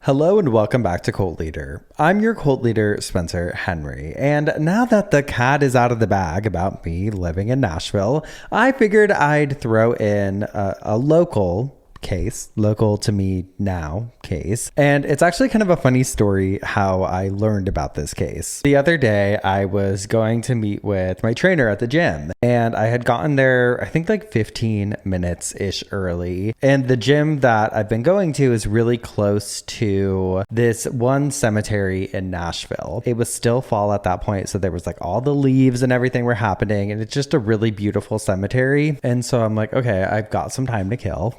Hello and welcome back to Cult Leader. I'm your cult leader, Spencer Henry, and now that the cat is out of the bag about me living in Nashville, I figured I'd throw in a local to me now case. And it's actually kind of a funny story how I learned about this case. The other day, I was going to meet with my trainer at the gym, and I had gotten there, I think like 15 minutes-ish early. And the gym that I've been going to is really close to this one cemetery in Nashville. It was still fall at that point, so there was like all the leaves and everything were happening, and it's just a really beautiful cemetery. And so I'm like, okay, I've got some time to kill.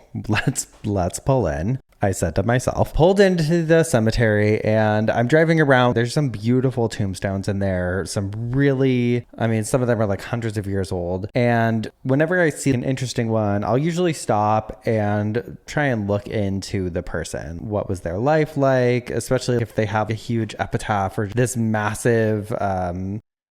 Let's pull in. I said to myself, pulled into the cemetery, and I'm driving around. There's some beautiful tombstones in there. Some of them are like hundreds of years old. And whenever I see an interesting one, I'll usually stop and try and look into the person. What was their life like, especially if they have a huge epitaph or this massive,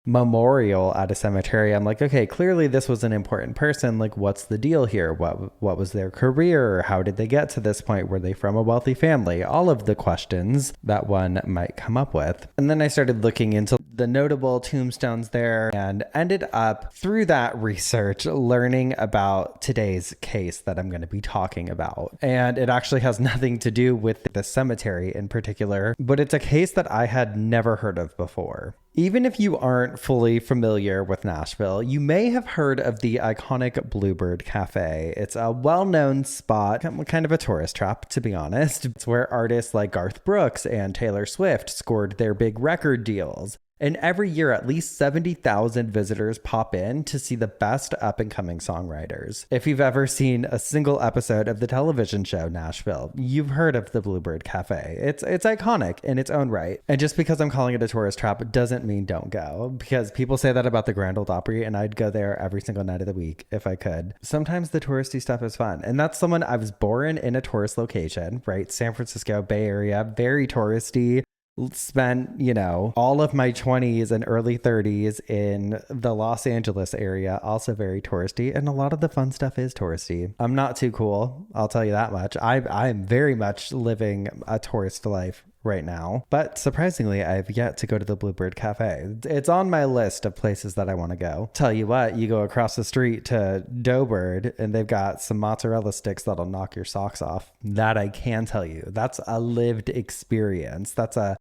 memorial at a cemetery. I'm like, okay, clearly this was an important person. Like, what's the deal here? What was their career? How did they get to this point? Were they from a wealthy family? All of the questions that one might come up with. And then I started looking into the notable tombstones there and ended up through that research learning about today's case that I'm going to be talking about. And it actually has nothing to do with the cemetery in particular, but it's a case that I had never heard of before. Even if you aren't fully familiar with Nashville, you may have heard of the iconic Bluebird Cafe. It's a well-known spot, kind of a tourist trap, to be honest. It's where artists like Garth Brooks and Taylor Swift scored their big record deals. And every year, at least 70,000 visitors pop in to see the best up-and-coming songwriters. If you've ever seen a single episode of the television show Nashville, you've heard of the Bluebird Cafe. It's iconic in its own right. And just because I'm calling it a tourist trap doesn't mean don't go, because people say that about the Grand Ole Opry, and I'd go there every single night of the week if I could. Sometimes the touristy stuff is fun. And that's someone I was born in a tourist location, right? San Francisco Bay Area, very touristy. Spent, all of my 20s and early 30s in the Los Angeles area, also very touristy, and a lot of the fun stuff is touristy. I'm not too cool, I'll tell you that much. I'm very much living a tourist life right now, but surprisingly, I've yet to go to the Bluebird Cafe. It's on my list of places that I want to go. Tell you what, you go across the street to Doughbird and they've got some mozzarella sticks that'll knock your socks off. That I can tell you. That's a lived experience. That's a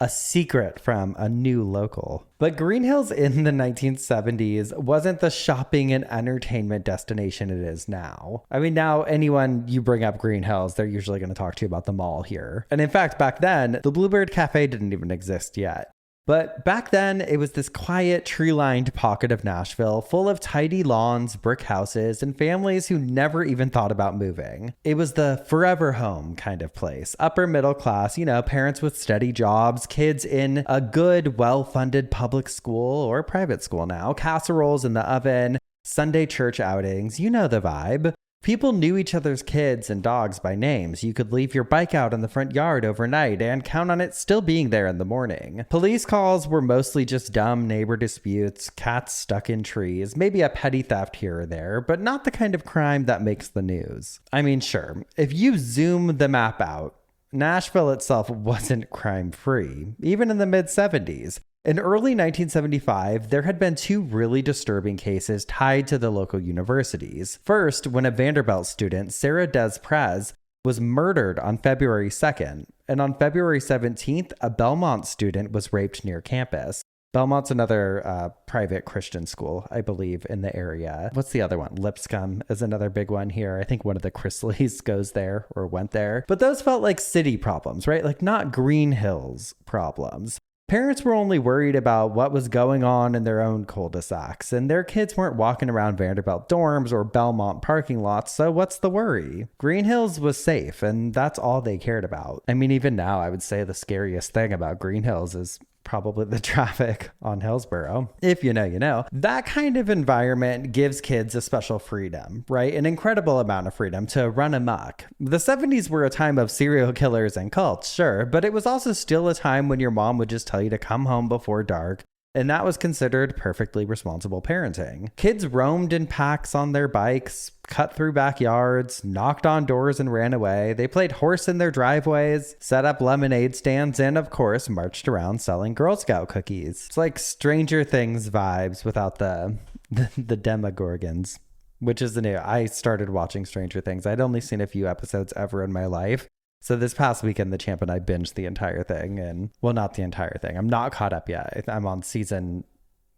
secret from a new local. But Green Hills in the 1970s wasn't the shopping and entertainment destination it is now. I mean, now anyone you bring up Green Hills, they're usually going to talk to you about the mall here. And in fact, back then, the Bluebird Cafe didn't even exist yet. But back then, it was this quiet, tree-lined pocket of Nashville, full of tidy lawns, brick houses, and families who never even thought about moving. It was the forever home kind of place. Upper middle class, parents with steady jobs, kids in a good, well-funded public school or private school now, casseroles in the oven, Sunday church outings, you know the vibe. People knew each other's kids and dogs by names. You could leave your bike out in the front yard overnight and count on it still being there in the morning. Police calls were mostly just dumb neighbor disputes, cats stuck in trees, maybe a petty theft here or there, but not the kind of crime that makes the news. I mean, sure, if you zoom the map out, Nashville itself wasn't crime-free, even in the mid-70s. In early 1975, there had been two really disturbing cases tied to the local universities. First, when a Vanderbilt student, Sarah Des Prez, was murdered on February 2nd, and on February 17th, a Belmont student was raped near campus. Belmont's another private Christian school, I believe, in the area. What's the other one? Lipscomb is another big one here. I think one of the Chrisleys goes there or went there. But those felt like city problems, right? Like not Green Hills problems. Parents were only worried about what was going on in their own cul-de-sacs, and their kids weren't walking around Vanderbilt dorms or Belmont parking lots, so what's the worry? Green Hills was safe, and that's all they cared about. I mean, even now, I would say the scariest thing about Green Hills is probably the traffic on Hillsborough. If you know, you know. That kind of environment gives kids a special freedom, right? An incredible amount of freedom to run amok. The 70s were a time of serial killers and cults, sure, but it was also still a time when your mom would just tell you to come home before dark, And that was considered perfectly responsible parenting. Kids roamed in packs on their bikes, cut through backyards, knocked on doors and ran away. They played horse in their driveways, set up lemonade stands, and of course, marched around selling Girl Scout cookies. It's like Stranger Things vibes without the Demogorgons, which is the new. I started watching Stranger Things. I'd only seen a few episodes ever in my life. So this past weekend, the champ and I binged the entire thing. And well, not the entire thing. I'm not caught up yet. I'm on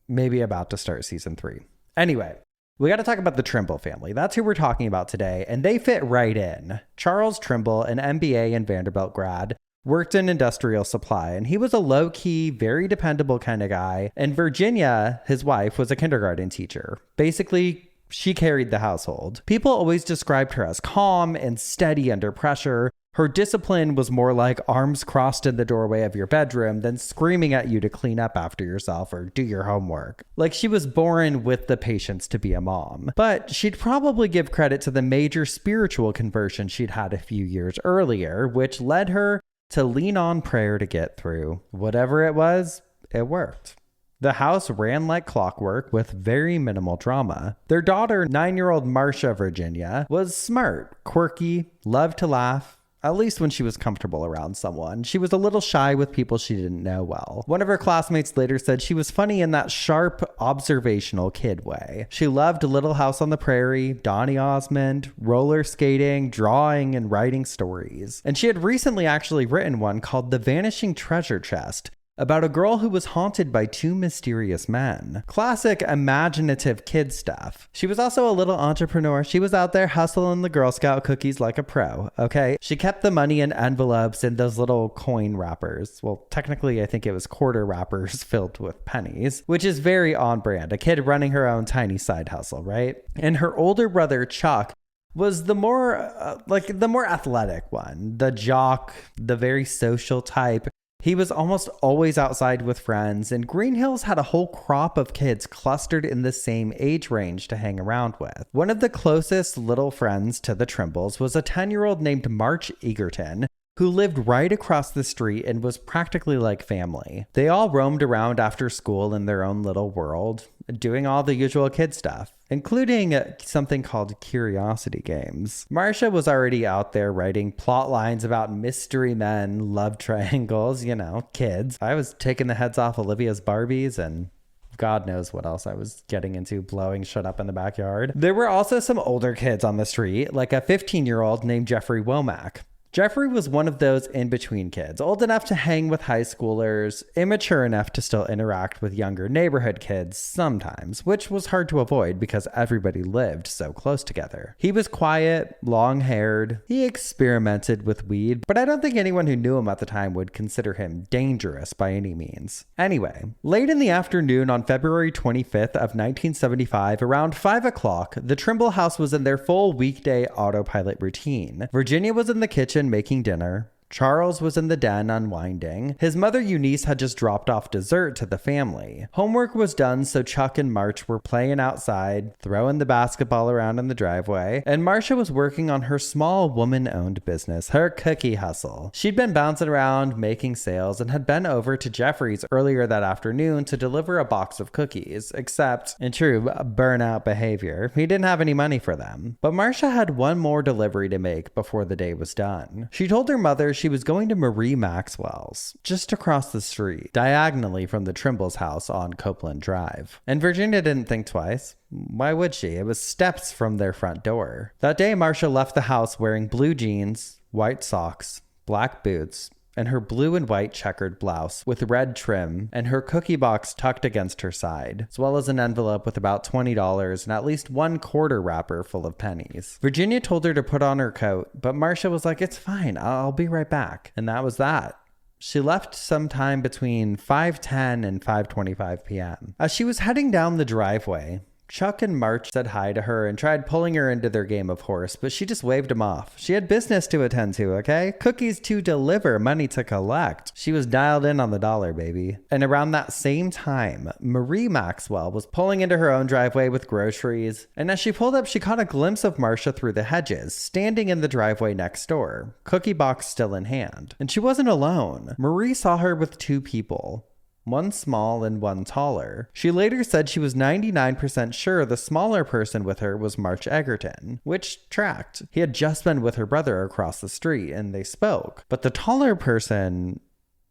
maybe about to start season 3. Anyway, we got to talk about the Trimble family. That's who we're talking about today. And they fit right in. Charles Trimble, an MBA and Vanderbilt grad, worked in industrial supply, and he was a low-key, very dependable kind of guy. And Virginia, his wife, was a kindergarten teacher. Basically, she carried the household. People always described her as calm and steady under pressure. Her discipline was more like arms crossed in the doorway of your bedroom than screaming at you to clean up after yourself or do your homework. Like she was born with the patience to be a mom. But she'd probably give credit to the major spiritual conversion she'd had a few years earlier, which led her to lean on prayer to get through. Whatever it was, it worked. The house ran like clockwork with very minimal drama. Their daughter, 9-year-old Marcia Virginia, was smart, quirky, loved to laugh. At least when she was comfortable around someone. She was a little shy with people she didn't know well. One of her classmates later said she was funny in that sharp, observational kid way. She loved Little House on the Prairie, Donny Osmond, roller skating, drawing, and writing stories. And she had recently actually written one called The Vanishing Treasure Chest, about a girl who was haunted by 2 mysterious men. Classic imaginative kid stuff. She was also a little entrepreneur. She was out there hustling the Girl Scout cookies like a pro, okay? She kept the money in envelopes in those little coin wrappers. Well, technically, I think it was quarter wrappers filled with pennies, which is very on brand. A kid running her own tiny side hustle, right? And her older brother, Chuck, was the more athletic one. The jock, the very social type. He was almost always outside with friends, and Green Hills had a whole crop of kids clustered in the same age range to hang around with. One of the closest little friends to the Trimbles was a 10-year-old named March Egerton, who lived right across the street and was practically like family. They all roamed around after school in their own little world, doing all the usual kid stuff, including something called curiosity games. Marcia was already out there writing plot lines about mystery men, love triangles, kids. I was taking the heads off Olivia's Barbies and God knows what else I was getting into, blowing shit up in the backyard. There were also some older kids on the street, like a 15-year-old named Jeffrey Womack. Jeffrey was one of those in-between kids, old enough to hang with high schoolers, immature enough to still interact with younger neighborhood kids sometimes, which was hard to avoid because everybody lived so close together. He was quiet, long-haired. He experimented with weed, but I don't think anyone who knew him at the time would consider him dangerous by any means. Anyway, late in the afternoon on February 25th of 1975, around 5 o'clock, the Trimble house was in their full weekday autopilot routine. Virginia was in the kitchen making dinner. Charles was in the den unwinding. His mother Eunice had just dropped off dessert to the family. Homework was done, so Chuck and March were playing outside, throwing the basketball around in the driveway, and Marcia was working on her small woman-owned business, her cookie hustle. She'd been bouncing around, making sales, and had been over to Jeffrey's earlier that afternoon to deliver a box of cookies, except, in true burnout behavior, he didn't have any money for them. But Marcia had one more delivery to make before the day was done. She told her mother she was going to Marie Maxwell's, just across the street, diagonally from the Trimble's house on Copeland Drive. And Virginia didn't think twice. Why would she? It was steps from their front door. That day, Marcia left the house wearing blue jeans, white socks, black boots, and her blue and white checkered blouse with red trim, and her cookie box tucked against her side, as well as an envelope with about $20 and at least one quarter wrapper full of pennies. Virginia told her to put on her coat, but Marcia was like, "It's fine, I'll be right back." And that was that. She left sometime between 5:10 and 5:25 p.m. As she was heading down the driveway, Chuck and March said hi to her and tried pulling her into their game of horse, but she just waved them off. She had business to attend to, okay? Cookies to deliver, money to collect. She was dialed in on the dollar, baby. And around that same time, Marie Maxwell was pulling into her own driveway with groceries, and as she pulled up, she caught a glimpse of Marcia through the hedges, standing in the driveway next door, cookie box still in hand. And she wasn't alone. Marie saw her with 2 people. one small and one taller. She later said she was 99% sure the smaller person with her was March Egerton, which tracked. He had just been with her brother across the street and they spoke. But the taller person,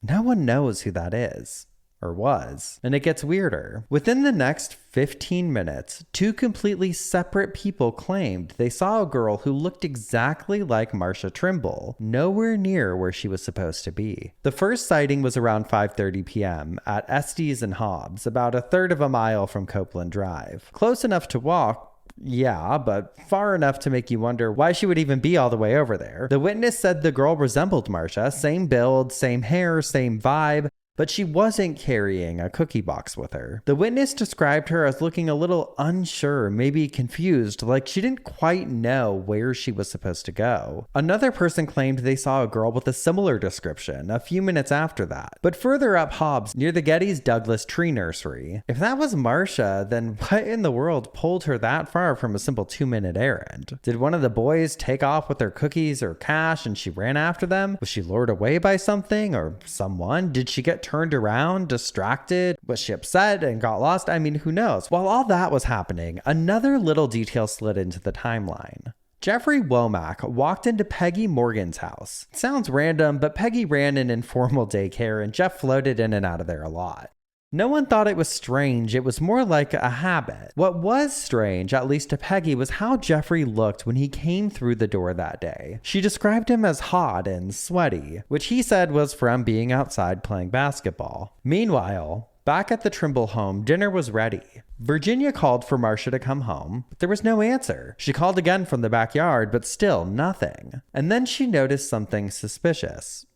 no one knows who that is. Or was. And it gets weirder. Within the next 15 minutes, two completely separate people claimed they saw a girl who looked exactly like Marcia Trimble, nowhere near where she was supposed to be. The first sighting was around 5:30 p.m. at Estes and Hobbs, about a third of a mile from Copeland Drive. Close enough to walk, yeah, but far enough to make you wonder why she would even be all the way over there. The witness said the girl resembled Marcia, same build, same hair, same vibe, but she wasn't carrying a cookie box with her. The witness described her as looking a little unsure, maybe confused, like she didn't quite know where she was supposed to go. Another person claimed they saw a girl with a similar description a few minutes after that, but further up Hobbs, near the Getty's Douglas Tree Nursery. If that was Marcia, then what in the world pulled her that far from a simple 2-minute errand? Did one of the boys take off with their cookies or cash and she ran after them? Was she lured away by something or someone? Did she get turned around, distracted? Was she upset and got lost? I mean, who knows? While all that was happening, another little detail slid into the timeline. Jeffrey Womack walked into Peggy Morgan's house. It sounds random, but Peggy ran an informal daycare and Jeff floated in and out of there a lot. No one thought it was strange, it was more like a habit. What was strange, at least to Peggy, was how Jeffrey looked when he came through the door that day. She described him as hot and sweaty, which he said was from being outside playing basketball. Meanwhile, back at the Trimble home, dinner was ready. Virginia called for Marcia to come home, but there was no answer. She called again from the backyard, but still nothing. And then she noticed something suspicious.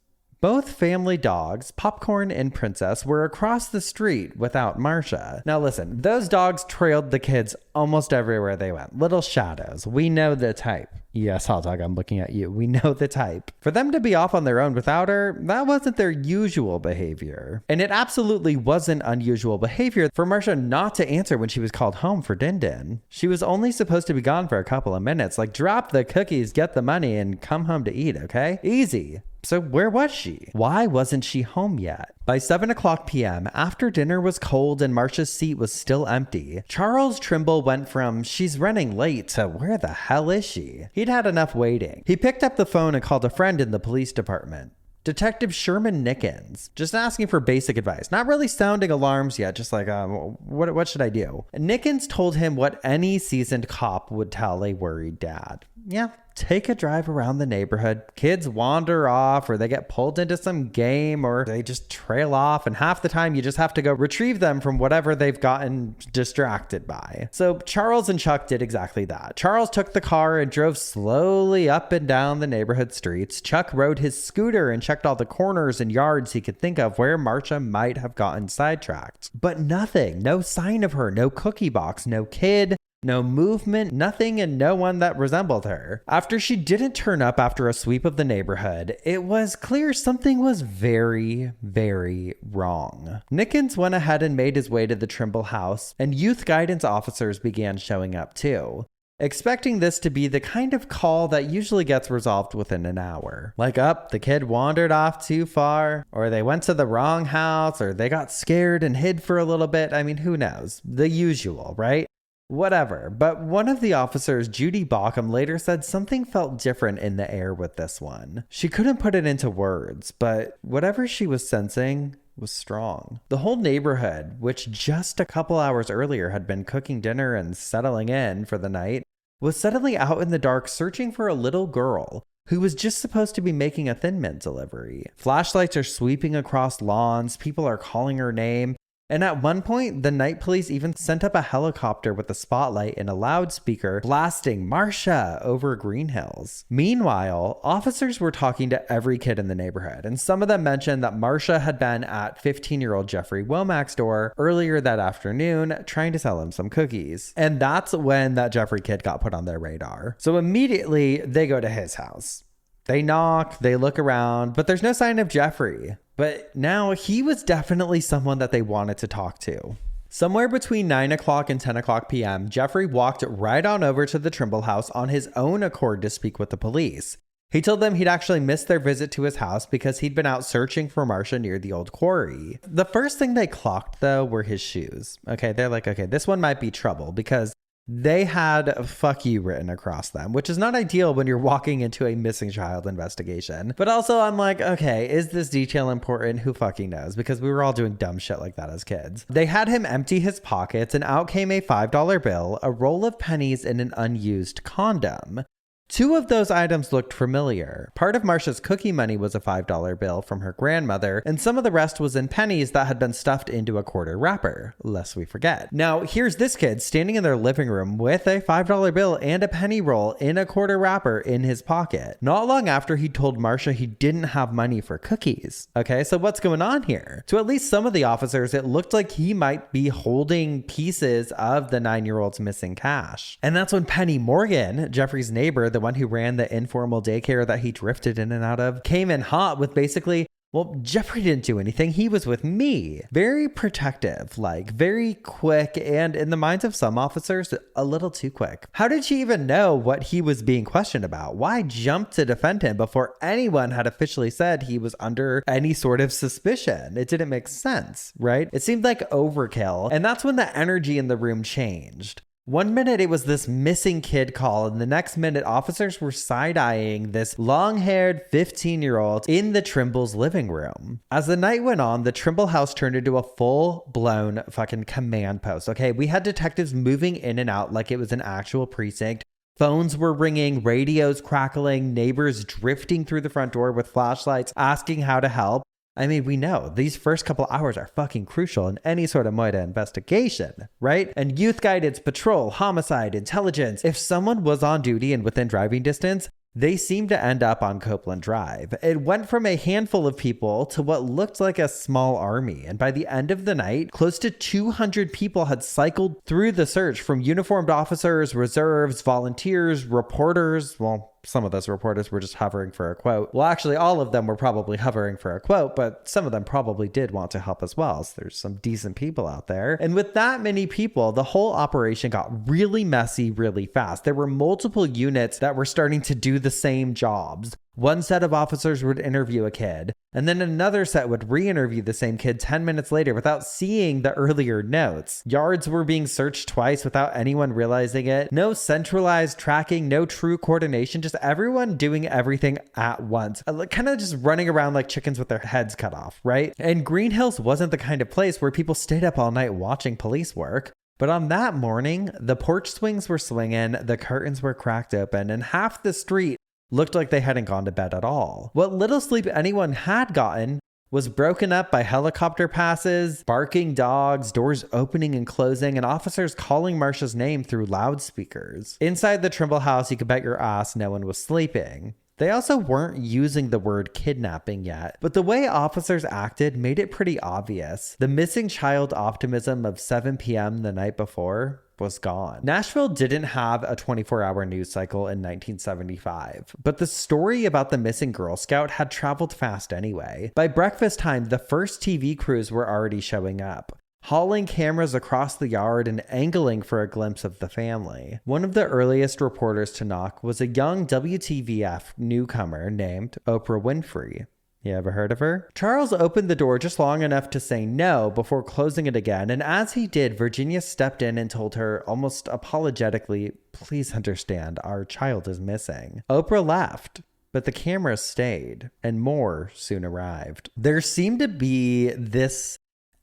Both family dogs, Popcorn and Princess, were across the street without Marcia. Now listen, those dogs trailed the kids almost everywhere they went. Little shadows. We know the type. Yes, Hot Dog, I'm looking at you. We know the type. For them to be off on their own without her, that wasn't their usual behavior. And it absolutely wasn't unusual behavior for Marcia not to answer when she was called home for Din. She was only supposed to be gone for a couple of minutes. Like, drop the cookies, get the money, and come home to eat, okay? Easy. So where was she? Why wasn't she home yet? By 7:00 p.m., after dinner was cold and Marcia's seat was still empty, Charles Trimble went from she's running late to where the hell is she? He'd had enough waiting. He picked up the phone and called a friend in the police department. Detective Sherman Nickens, just asking for basic advice, not really sounding alarms yet, just like, what should I do? And Nickens told him what any seasoned cop would tell a worried dad. Yeah, take a drive around the neighborhood. Kids wander off, or they get pulled into some game, or they just trail off, and half the time you just have to go retrieve them from whatever they've gotten distracted by. So Charles and Chuck did exactly that. Charles took the car and drove slowly up and down the neighborhood streets. Chuck rode his scooter and checked all the corners and yards he could think of where Marcia might have gotten sidetracked. But nothing, no sign of her, no cookie box, no kid, no movement, nothing, and no one that resembled her. After she didn't turn up after a sweep of the neighborhood, it was clear something was very, very wrong. Nickens went ahead and made his way to the Trimble house, and youth guidance officers began showing up too, expecting this to be the kind of call that usually gets resolved within an hour. Like, the kid wandered off too far, or they went to the wrong house, or they got scared and hid for a little bit. I mean, who knows? The usual, right? Whatever, but one of the officers, Judy Bauckham, later said something felt different in the air with this one. She couldn't put it into words, but whatever she was sensing was strong. The whole neighborhood, which just a couple hours earlier had been cooking dinner and settling in for the night, was suddenly out in the dark searching for a little girl who was just supposed to be making a Thin Mint delivery. Flashlights are sweeping across lawns, people are calling her name, and at one point, the night police even sent up a helicopter with a spotlight and a loudspeaker blasting Marcia over Green Hills. Meanwhile, officers were talking to every kid in the neighborhood, and some of them mentioned that Marcia had been at 15-year-old Jeffrey Womack's door earlier that afternoon trying to sell him some cookies. And that's when that Jeffrey kid got put on their radar. So immediately, they go to his house. They knock, they look around, but there's no sign of Jeffrey. But now he was definitely someone that they wanted to talk to. Somewhere between 9:00 and 10:00 p.m., Jeffrey walked right on over to the Trimble house on his own accord to speak with the police. He told them he'd actually missed their visit to his house because he'd been out searching for Marcia near the old quarry. The first thing they clocked, though, were his shoes. Okay, they're like, okay, this one might be trouble because they had "fuck you" written across them, which is not ideal when you're walking into a missing child investigation. But also I'm like, okay, is this detail important? Who fucking knows? Because we were all doing dumb shit like that as kids. They had him empty his pockets and out came a $5 bill, a roll of pennies, and an unused condom. Two of those items looked familiar. Part of Marcia's cookie money was a $5 bill from her grandmother, and some of the rest was in pennies that had been stuffed into a quarter wrapper, lest we forget. Now, here's this kid standing in their living room with a $5 bill and a penny roll in a quarter wrapper in his pocket. Not long after he told Marcia he didn't have money for cookies. Okay, so what's going on here? To at least some of the officers, it looked like he might be holding pieces of the 9-year-old's missing cash. And that's when Penny Morgan, Jeffrey's neighbor, the one who ran the informal daycare that he drifted in and out of, came in hot with basically, well, Jeffrey didn't do anything. He was with me. Very protective, like very quick, and in the minds of some officers, a little too quick. How did she even know what he was being questioned about? Why jump to defend him before anyone had officially said he was under any sort of suspicion? It didn't make sense, right? It seemed like overkill, and that's when the energy in the room changed. One minute it was this missing kid call, and the next minute officers were side-eyeing this long-haired 15-year-old in the Trimble's living room. As the night went on, the Trimble house turned into a full-blown fucking command post. Okay, we had detectives moving in and out like it was an actual precinct. Phones were ringing, radios crackling, neighbors drifting through the front door with flashlights asking how to help. I mean, we know these first couple hours are fucking crucial in any sort of Moida investigation, right? And youth guidance, patrol, homicide, intelligence. If someone was on duty and within driving distance, they seemed to end up on Copeland Drive. It went from a handful of people to what looked like a small army. And by the end of the night, close to 200 people had cycled through the search, from uniformed officers, reserves, volunteers, reporters. Well, some of those reporters were just hovering for a quote. Well, actually, all of them were probably hovering for a quote, but some of them probably did want to help as well. So there's some decent people out there. And with that many people, the whole operation got really messy really fast. There were multiple units that were starting to do the same jobs. One set of officers would interview a kid, and then another set would re-interview the same kid 10 minutes later without seeing the earlier notes. Yards were being searched twice without anyone realizing it. No centralized tracking, no true coordination, just everyone doing everything at once. Kind of just running around like chickens with their heads cut off, right? And Green Hills wasn't the kind of place where people stayed up all night watching police work. But on that morning, the porch swings were swinging, the curtains were cracked open, and half the street looked like they hadn't gone to bed at all. What little sleep anyone had gotten was broken up by helicopter passes, barking dogs, doors opening and closing, and officers calling Marcia's name through loudspeakers. Inside the Trimble house, you could bet your ass no one was sleeping. They also weren't using the word kidnapping yet, but the way officers acted made it pretty obvious. The missing child optimism of 7 p.m. the night before was gone. Nashville didn't have a 24-hour news cycle in 1975, but the story about the missing Girl Scout had traveled fast anyway. By breakfast time, the first TV crews were already showing up, hauling cameras across the yard and angling for a glimpse of the family. One of the earliest reporters to knock was a young WTVF newcomer named Oprah Winfrey. You ever heard of her? Charles opened the door just long enough to say no before closing it again, and as he did, Virginia stepped in and told her, almost apologetically, "Please understand, our child is missing." Oprah left, but the camera stayed, and more soon arrived. There seemed to be this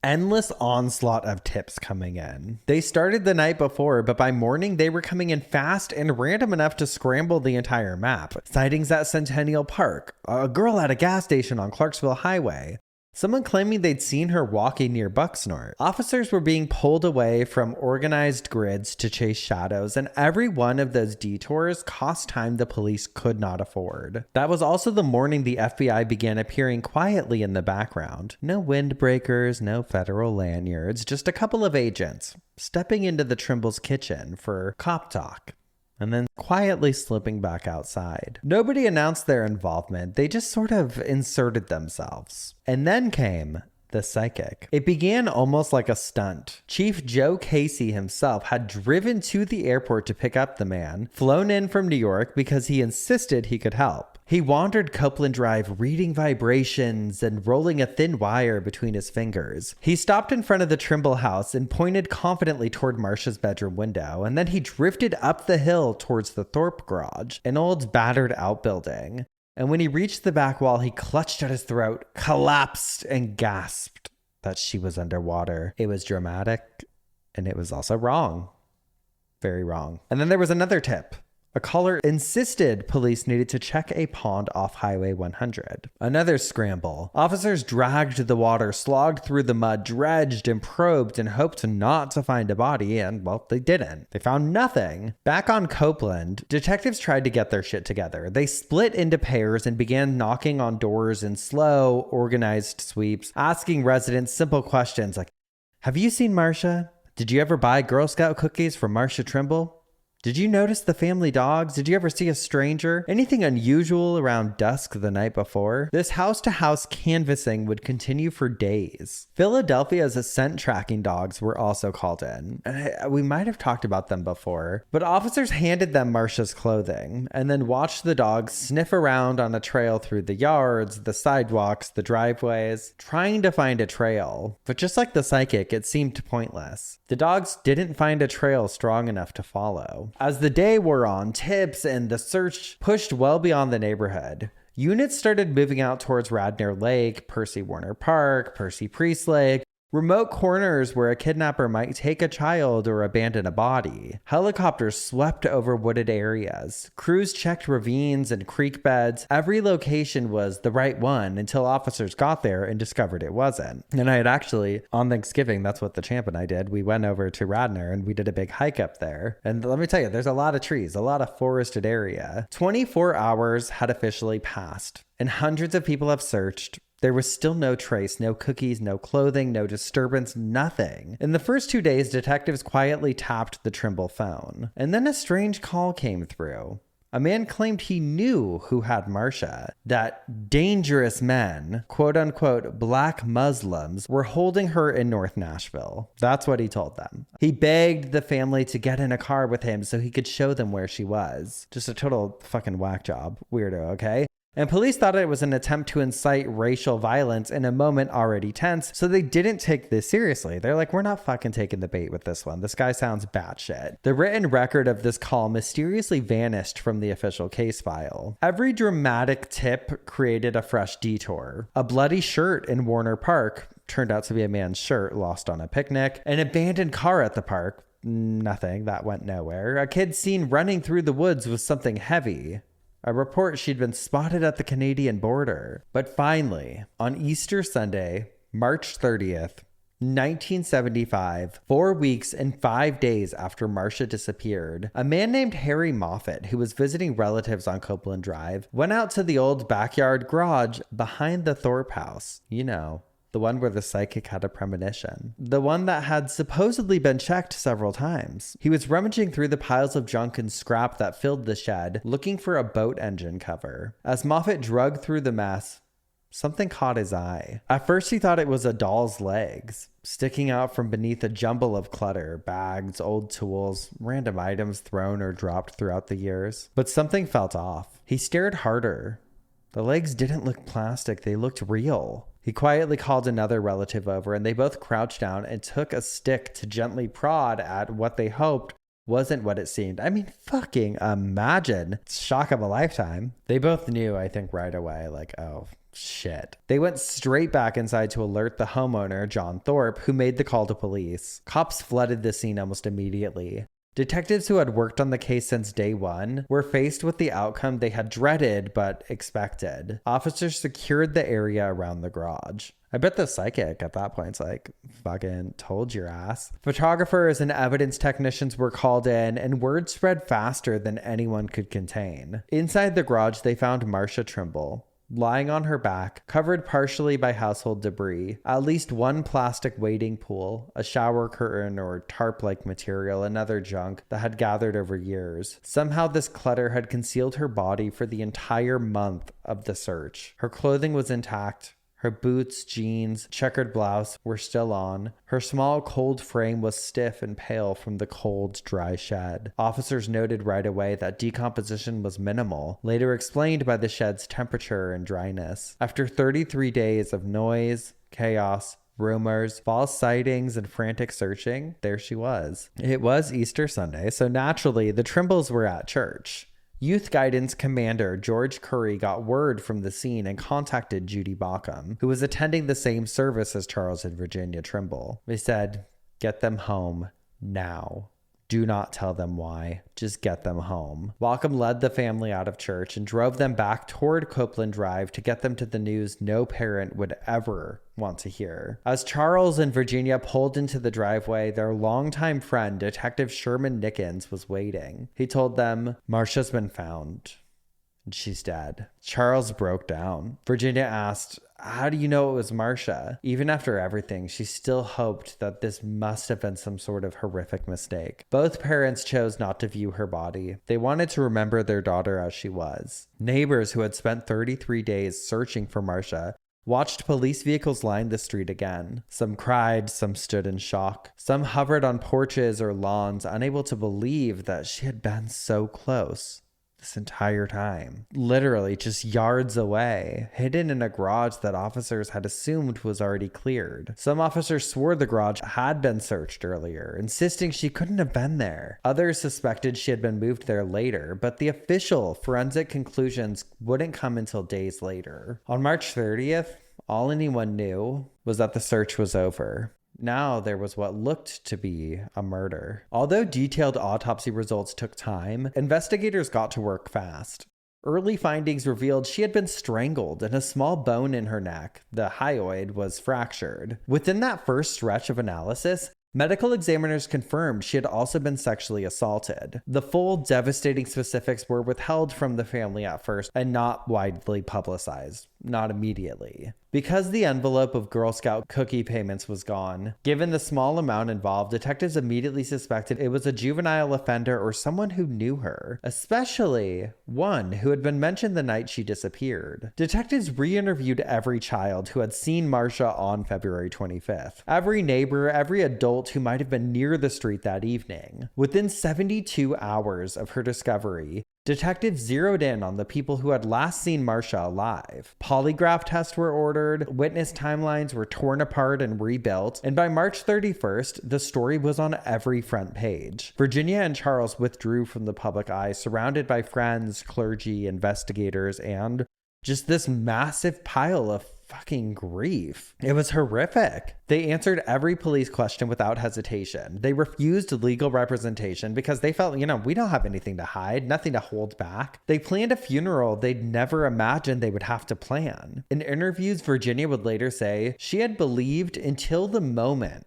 endless onslaught of tips coming in. They started the night before, but by morning they were coming in fast and random enough to scramble the entire map. Sightings at Centennial Park, a girl at a gas station on Clarksville Highway, someone claiming they'd seen her walking near Bucksnort. Officers were being pulled away from organized grids to chase shadows, and every one of those detours cost time the police could not afford. That was also the morning the FBI began appearing quietly in the background. No windbreakers, no federal lanyards, just a couple of agents stepping into the Trimble's kitchen for cop talk, and then quietly slipping back outside. Nobody announced their involvement. They just sort of inserted themselves. And then came the psychic. It began almost like a stunt. Chief Joe Casey himself had driven to the airport to pick up the man, flown in from New York because he insisted he could help. He wandered Copeland Drive reading vibrations and rolling a thin wire between his fingers. He stopped in front of the Trimble house and pointed confidently toward Marcia's bedroom window, and then he drifted up the hill towards the Thorpe garage, an old battered outbuilding. And when he reached the back wall, he clutched at his throat, collapsed, and gasped that she was underwater. It was dramatic, and it was also wrong. Very wrong. And then there was another tip. A caller insisted police needed to check a pond off Highway 100. Another scramble. Officers dragged the water, slogged through the mud, dredged and probed and hoped not to find a body, and, well, they didn't. They found nothing. Back on Copeland, detectives tried to get their shit together. They split into pairs and began knocking on doors in slow, organized sweeps, asking residents simple questions like, "Have you seen Marcia? Did you ever buy Girl Scout cookies from Marcia Trimble? Did you notice the family dogs? Did you ever see a stranger? Anything unusual around dusk the night before?" This house-to-house canvassing would continue for days. Philadelphia's scent tracking dogs were also called in. We might have talked about them before, but officers handed them Marcia's clothing and then watched the dogs sniff around on a trail through the yards, the sidewalks, the driveways, trying to find a trail. But just like the psychic, it seemed pointless. The dogs didn't find a trail strong enough to follow. As the day wore on, tips and the search pushed well beyond the neighborhood. Units started moving out towards Radnor Lake, Percy Warner Park, Percy Priest Lake, remote corners where a kidnapper might take a child or abandon a body. Helicopters swept over wooded areas. Crews checked ravines and creek beds. Every location was the right one until officers got there and discovered it wasn't. And I had actually, on Thanksgiving, that's what the champ and I did. We went over to Radnor and we did a big hike up there. And let me tell you, there's a lot of trees, a lot of forested area. 24 hours had officially passed, and hundreds of people have searched. There was still no trace, no cookies, no clothing, no disturbance, nothing. In the first 2 days, detectives quietly tapped the Trimble phone. And then a strange call came through. A man claimed he knew who had Marcia, that dangerous men, quote unquote, black Muslims, were holding her in North Nashville. That's what he told them. He begged the family to get in a car with him so he could show them where she was. Just a total fucking whack job. Weirdo, okay? And police thought it was an attempt to incite racial violence in a moment already tense, so they didn't take this seriously. They're like, we're not fucking taking the bait with this one. This guy sounds batshit. The written record of this call mysteriously vanished from the official case file. Every dramatic tip created a fresh detour. A bloody shirt in Warner Park turned out to be a man's shirt lost on a picnic. An abandoned car at the park. Nothing. That went nowhere. A kid seen running through the woods with something heavy. A report she'd been spotted at the Canadian border. But finally, on Easter Sunday, March 30th, 1975, 4 weeks and 5 days after Marcia disappeared, a man named Harry Moffat, who was visiting relatives on Copeland Drive, went out to the old backyard garage behind the Thorpe house. You know, the one where the psychic had a premonition. The one that had supposedly been checked several times. He was rummaging through the piles of junk and scrap that filled the shed, looking for a boat engine cover. As Moffat drug through the mess, something caught his eye. At first he thought it was a doll's legs, sticking out from beneath a jumble of clutter, bags, old tools, random items thrown or dropped throughout the years. But something felt off. He stared harder. The legs didn't look plastic, they looked real. He quietly called another relative over, and they both crouched down and took a stick to gently prod at what they hoped wasn't what it seemed. I mean, fucking imagine. Shock of a lifetime. They both knew, I think, right away, like, oh, shit. They went straight back inside to alert the homeowner, John Thorpe, who made the call to police. Cops flooded the scene almost immediately. Detectives who had worked on the case since day one were faced with the outcome they had dreaded but expected. Officers secured the area around the garage. I bet the psychic at that point's like, fucking told your ass. Photographers and evidence technicians were called in, and word spread faster than anyone could contain. Inside the garage, they found Marcia Trimble, lying on her back, covered partially by household debris, at least one plastic wading pool, a shower curtain or tarp-like material, and other junk that had gathered over years. Somehow this clutter had concealed her body for the entire month of the search. Her clothing was intact, Her boots, jeans, checkered blouse were still on. Her small, cold frame was stiff and pale from the cold, dry shed. Officers noted right away that decomposition was minimal, later explained by the shed's temperature and dryness. After 33 days of noise, chaos, rumors, false sightings, and frantic searching, there she was. It was Easter Sunday, so naturally the Trimbles were at church. Youth Guidance Commander George Curry got word from the scene and contacted Judy Bauckham, who was attending the same service as Charles and Virginia Trimble. They said, "Get them home now. Do not tell them why. Just get them home." Bauckham led the family out of church and drove them back toward Copeland Drive to get them to the news no parent would ever want to hear. As Charles and Virginia pulled into the driveway, their longtime friend, Detective Sherman Nickens, was waiting. He told them, "Marcia's been found. She's dead." Charles broke down. Virginia asked, "How do you know it was Marcia?" Even after everything, she still hoped that this must have been some sort of horrific mistake. Both parents chose not to view her body. They wanted to remember their daughter as she was. Neighbors who had spent 33 days searching for Marcia watched police vehicles line the street again. Some cried, some stood in shock. Some hovered on porches or lawns, unable to believe that she had been so close this entire time. Literally just yards away, hidden in a garage that officers had assumed was already cleared. Some officers swore the garage had been searched earlier, insisting she couldn't have been there. Others suspected she had been moved there later, but the official forensic conclusions wouldn't come until days later. On March 30th, all anyone knew was that the search was over. Now there was what looked to be a murder. Although detailed autopsy results took time, investigators got to work fast. Early findings revealed she had been strangled and a small bone in her neck, the hyoid, was fractured. Within that first stretch of analysis, medical examiners confirmed she had also been sexually assaulted. The full, devastating specifics were withheld from the family at first and not widely publicized. Not immediately. Because the envelope of Girl Scout cookie payments was gone, given the small amount involved, detectives immediately suspected it was a juvenile offender or someone who knew her, especially one who had been mentioned the night she disappeared. Detectives re-interviewed every child who had seen Marcia on February 25th, every neighbor, every adult who might have been near the street that evening. Within 72 hours of her discovery, detectives zeroed in on the people who had last seen Marcia alive. Polygraph tests were ordered, witness timelines were torn apart and rebuilt, and by March 31st, the story was on every front page. Virginia and Charles withdrew from the public eye, surrounded by friends, clergy, investigators, and just this massive pile of fucking grief. It was horrific. They answered every police question without hesitation. They refused legal representation because they felt, we don't have anything to hide, nothing to hold back. They planned a funeral they'd never imagined they would have to plan. In interviews, Virginia would later say she had believed until the moment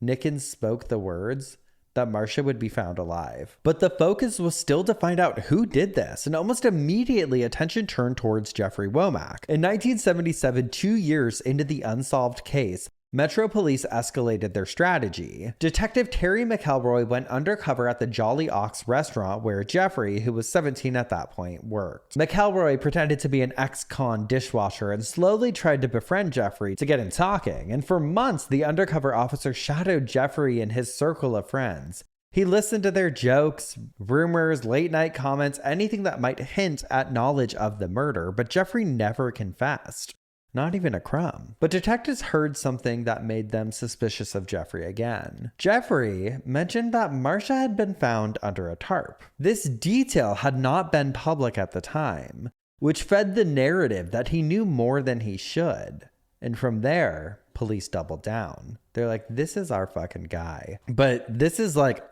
Nickens spoke the words that Marcia would be found alive. But the focus was still to find out who did this, and almost immediately attention turned towards Jeffrey Womack. In 1977, 2 years into the unsolved case, Metro Police escalated their strategy. Detective Terry McElroy went undercover at the Jolly Ox restaurant where Jeffrey, who was 17 at that point, worked. McElroy pretended to be an ex-con dishwasher and slowly tried to befriend Jeffrey to get him talking, and for months the undercover officer shadowed Jeffrey and his circle of friends. He listened to their jokes, rumors, late-night comments, anything that might hint at knowledge of the murder, but Jeffrey never confessed. Not even a crumb. But detectives heard something that made them suspicious of Jeffrey again. Jeffrey mentioned that Marcia had been found under a tarp. This detail had not been public at the time, which fed the narrative that he knew more than he should. And from there, police doubled down. They're like, this is our fucking guy. But this is like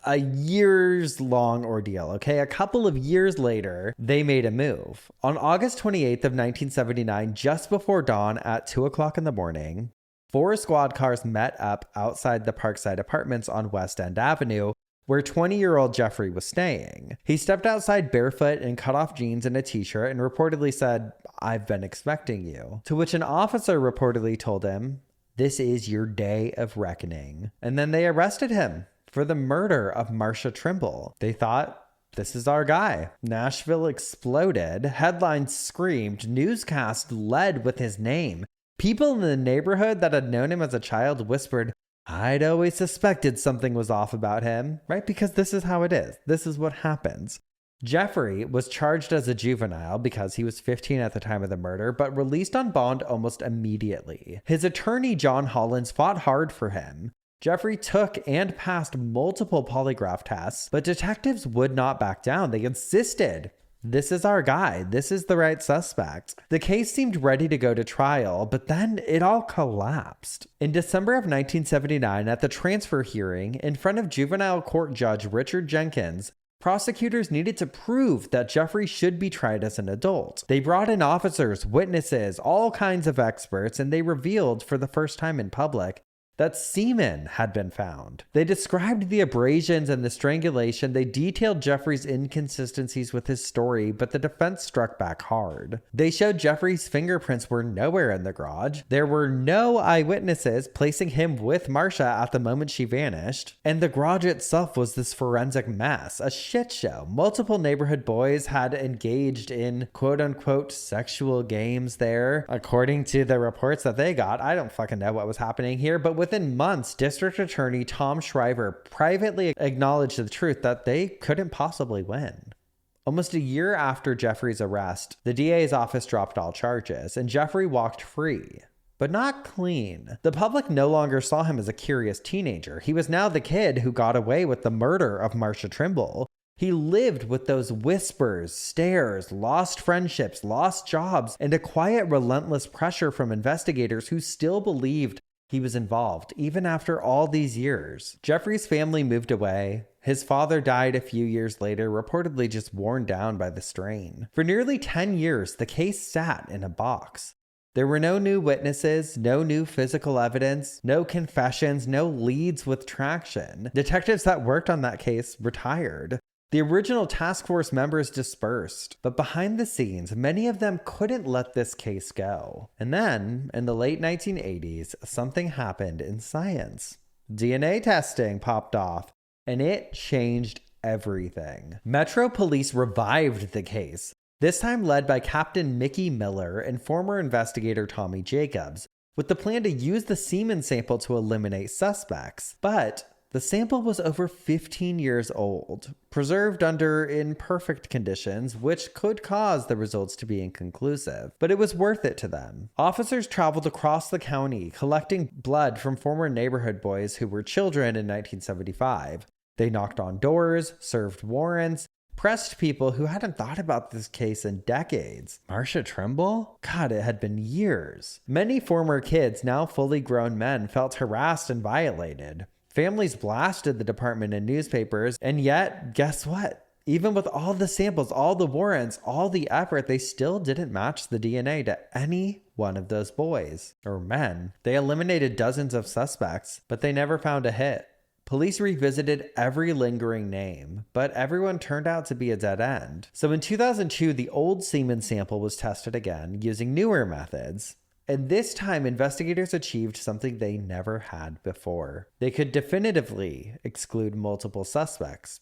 a years-long ordeal, okay? A couple of years later, they made a move. On August 28th of 1979, just before dawn at 2 o'clock in the morning, 4 squad cars met up outside the Parkside Apartments on West End Avenue, where 20-year-old Jeffrey was staying. He stepped outside barefoot in cut-off jeans and a t-shirt and reportedly said, "I've been expecting you." To which an officer reportedly told him, "This is your day of reckoning." And then they arrested him for the murder of Marcia Trimble. They thought, this is our guy. Nashville exploded. Headlines screamed. Newscasts led with his name. People in the neighborhood that had known him as a child whispered, "I'd always suspected something was off about him," right? Because this is how it is. This is what happens. Jeffrey was charged as a juvenile because he was 15 at the time of the murder, but released on bond almost immediately. His attorney, John Hollins, fought hard for him. Jeffrey took and passed multiple polygraph tests, but detectives would not back down. They insisted, "This is our guy. This is the right suspect." The case seemed ready to go to trial, but then it all collapsed. In December of 1979, at the transfer hearing, in front of juvenile court judge Richard Jenkins, prosecutors needed to prove that Jeffrey should be tried as an adult. They brought in officers, witnesses, all kinds of experts, and they revealed for the first time in public that semen had been found. They described the abrasions and the strangulation. They detailed Jeffrey's inconsistencies with his story, but the defense struck back hard. They showed Jeffrey's fingerprints were nowhere in the garage. There were no eyewitnesses, placing him with Marcia at the moment she vanished. And the garage itself was this forensic mess, a shit show. Multiple neighborhood boys had engaged in quote-unquote sexual games there, according to the reports that they got. I don't fucking know what was happening here, but within months, District Attorney Tom Shriver privately acknowledged the truth that they couldn't possibly win. Almost a year after Jeffrey's arrest, the DA's office dropped all charges, and Jeffrey walked free. But not clean. The public no longer saw him as a curious teenager. He was now the kid who got away with the murder of Marcia Trimble. He lived with those whispers, stares, lost friendships, lost jobs, and a quiet, relentless pressure from investigators who still believed he was involved, even after all these years. Jeffrey's family moved away. His father died a few years later, reportedly just worn down by the strain. For nearly 10 years, the case sat in a box. There were no new witnesses, no new physical evidence, no confessions, no leads with traction. Detectives that worked on that case retired. The original task force members dispersed, but behind the scenes, many of them couldn't let this case go. And then, in the late 1980s, something happened in science. DNA testing popped off, and it changed everything. Metro Police revived the case, this time led by Captain Mickey Miller and former investigator Tommy Jacobs, with the plan to use the semen sample to eliminate suspects. But the sample was over 15 years old, preserved under imperfect conditions, which could cause the results to be inconclusive. But it was worth it to them. Officers traveled across the county, collecting blood from former neighborhood boys who were children in 1975. They knocked on doors, served warrants, pressed people who hadn't thought about this case in decades. Marcia Trimble? God, it had been years. Many former kids, now fully grown men, felt harassed and violated. Families blasted the department in newspapers, and yet, guess what? Even with all the samples, all the warrants, all the effort, they still didn't match the DNA to any one of those boys or men. They eliminated dozens of suspects, but they never found a hit. Police revisited every lingering name, but everyone turned out to be a dead end. So in 2002, the old semen sample was tested again using newer methods. And this time, investigators achieved something they never had before. They could definitively exclude multiple suspects,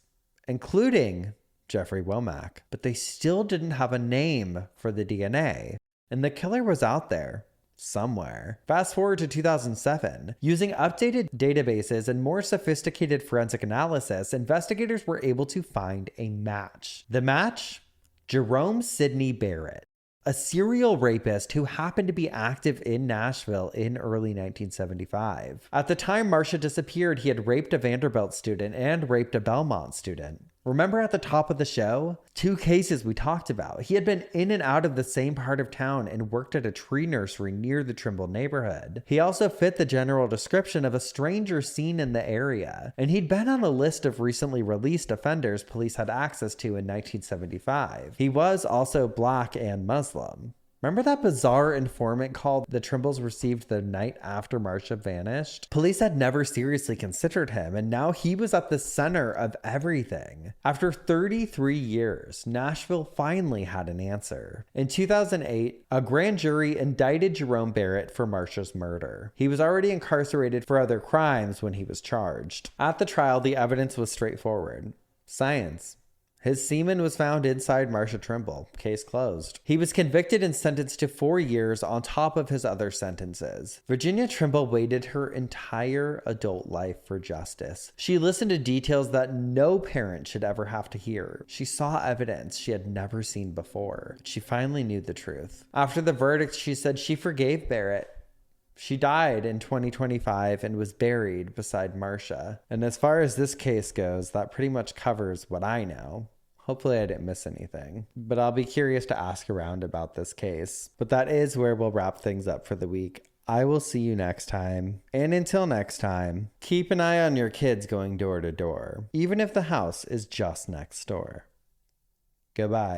including Jeffrey Womack. But they still didn't have a name for the DNA. And the killer was out there, somewhere. Fast forward to 2007. Using updated databases and more sophisticated forensic analysis, investigators were able to find a match. The match? Jerome Sidney Barrett, a serial rapist who happened to be active in Nashville in early 1975. At the time Marcia disappeared, he had raped a Vanderbilt student and raped a Belmont student. Remember at the top of the show? 2 cases we talked about. He had been in and out of the same part of town and worked at a tree nursery near the Trimble neighborhood. He also fit the general description of a stranger seen in the area, and he'd been on a list of recently released offenders police had access to in 1975. He was also Black and Muslim. Remember that bizarre informant call the Trimbles received the night after Marcia vanished? Police had never seriously considered him, and now he was at the center of everything. After 33 years, Nashville finally had an answer. In 2008, a grand jury indicted Jerome Barrett for Marcia's murder. He was already incarcerated for other crimes when he was charged. At the trial, the evidence was straightforward. Science. His semen was found inside Marsha Trimble. Case closed. He was convicted and sentenced to 4 years on top of his other sentences. Virginia Trimble waited her entire adult life for justice. She listened to details that no parent should ever have to hear. She saw evidence she had never seen before. She finally knew the truth. After the verdict, she said she forgave Barrett. She died in 2025 and was buried beside Marsha. And as far as this case goes, that pretty much covers what I know. Hopefully I didn't miss anything, but I'll be curious to ask around about this case. But that is where we'll wrap things up for the week. I will see you next time. And until next time, keep an eye on your kids going door to door, even if the house is just next door. Goodbye.